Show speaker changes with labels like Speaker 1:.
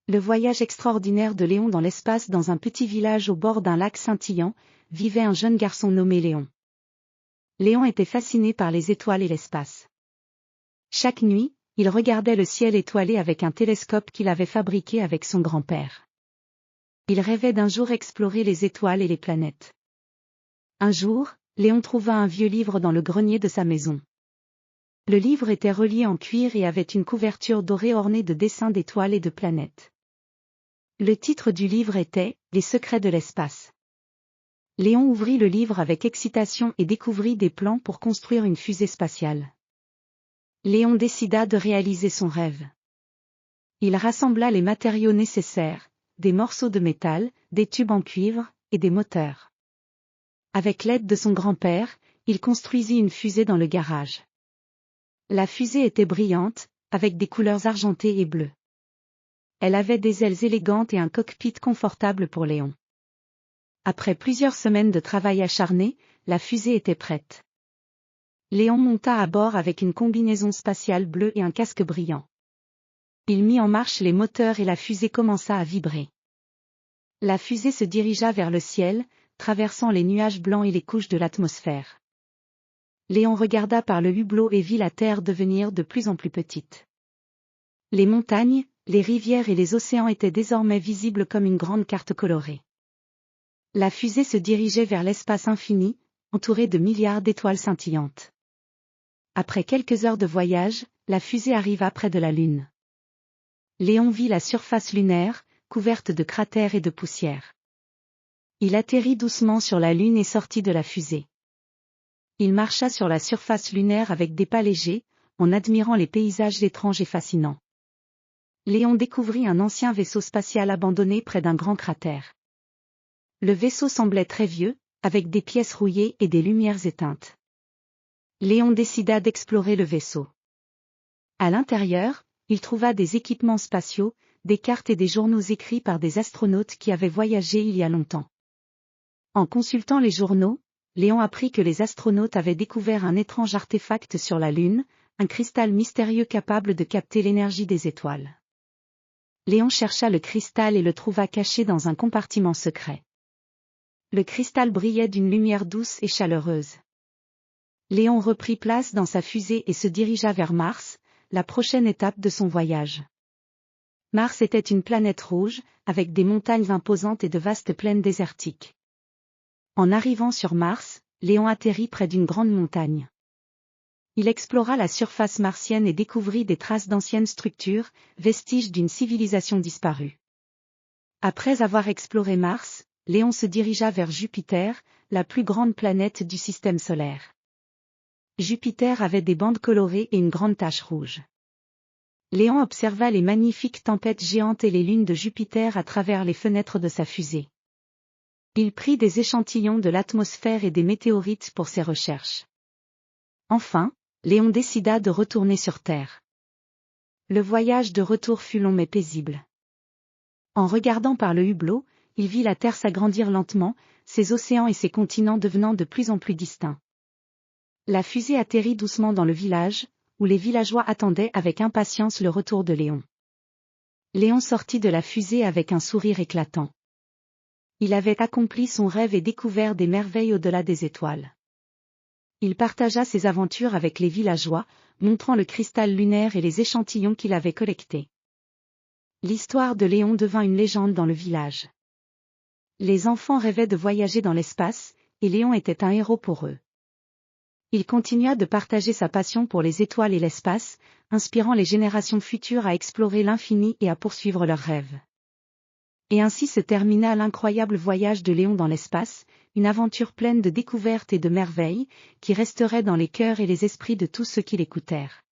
Speaker 1: Le voyage extraordinaire de Léon dans l'espace. Dans un petit village au bord d'un lac scintillant, vivait un jeune garçon nommé Léon. Léon était fasciné par les étoiles et l'espace. Chaque nuit, il regardait le ciel étoilé avec un télescope qu'il avait fabriqué avec son grand-père. Il rêvait d'un jour explorer les étoiles et les planètes. Un jour, Léon trouva un vieux livre dans le grenier de sa maison. Le livre était relié en cuir et avait une couverture dorée ornée de dessins d'étoiles et de planètes. Le titre du livre était « Les secrets de l'espace ». Léon ouvrit le livre avec excitation et découvrit des plans pour construire une fusée spatiale. Léon décida de réaliser son rêve. Il rassembla les matériaux nécessaires, des morceaux de métal, des tubes en cuivre, et des moteurs. Avec l'aide de son grand-père, il construisit une fusée dans le garage. La fusée était brillante, avec des couleurs argentées et bleues. Elle avait des ailes élégantes et un cockpit confortable pour Léon. Après plusieurs semaines de travail acharné, la fusée était prête. Léon monta à bord avec une combinaison spatiale bleue et un casque brillant. Il mit en marche les moteurs et la fusée commença à vibrer. La fusée se dirigea vers le ciel, traversant les nuages blancs et les couches de l'atmosphère. Léon regarda par le hublot et vit la Terre devenir de plus en plus petite. Les montagnes, les rivières et les océans étaient désormais visibles comme une grande carte colorée. La fusée se dirigeait vers l'espace infini, entourée de milliards d'étoiles scintillantes. Après quelques heures de voyage, la fusée arriva près de la Lune. Léon vit la surface lunaire, couverte de cratères et de poussière. Il atterrit doucement sur la Lune et sortit de la fusée. Il marcha sur la surface lunaire avec des pas légers, en admirant les paysages étranges et fascinants. Léon découvrit un ancien vaisseau spatial abandonné près d'un grand cratère. Le vaisseau semblait très vieux, avec des pièces rouillées et des lumières éteintes. Léon décida d'explorer le vaisseau. À l'intérieur, il trouva des équipements spatiaux, des cartes et des journaux écrits par des astronautes qui avaient voyagé il y a longtemps. En consultant les journaux, Léon apprit que les astronautes avaient découvert un étrange artefact sur la Lune, un cristal mystérieux capable de capter l'énergie des étoiles. Léon chercha le cristal et le trouva caché dans un compartiment secret. Le cristal brillait d'une lumière douce et chaleureuse. Léon reprit place dans sa fusée et se dirigea vers Mars, la prochaine étape de son voyage. Mars était une planète rouge, avec des montagnes imposantes et de vastes plaines désertiques. En arrivant sur Mars, Léon atterrit près d'une grande montagne. Il explora la surface martienne et découvrit des traces d'anciennes structures, vestiges d'une civilisation disparue. Après avoir exploré Mars, Léon se dirigea vers Jupiter, la plus grande planète du système solaire. Jupiter avait des bandes colorées et une grande tache rouge. Léon observa les magnifiques tempêtes géantes et les lunes de Jupiter à travers les fenêtres de sa fusée. Il prit des échantillons de l'atmosphère et des météorites pour ses recherches. Enfin, Léon décida de retourner sur Terre. Le voyage de retour fut long mais paisible. En regardant par le hublot, il vit la Terre s'agrandir lentement, ses océans et ses continents devenant de plus en plus distincts. La fusée atterrit doucement dans le village, où les villageois attendaient avec impatience le retour de Léon. Léon sortit de la fusée avec un sourire éclatant. Il avait accompli son rêve et découvert des merveilles au-delà des étoiles. Il partagea ses aventures avec les villageois, montrant le cristal lunaire et les échantillons qu'il avait collectés. L'histoire de Léon devint une légende dans le village. Les enfants rêvaient de voyager dans l'espace, et Léon était un héros pour eux. Il continua de partager sa passion pour les étoiles et l'espace, inspirant les générations futures à explorer l'infini et à poursuivre leurs rêves. Et ainsi se termina l'incroyable voyage de Léon dans l'espace, une aventure pleine de découvertes et de merveilles, qui resterait dans les cœurs et les esprits de tous ceux qui l'écoutèrent.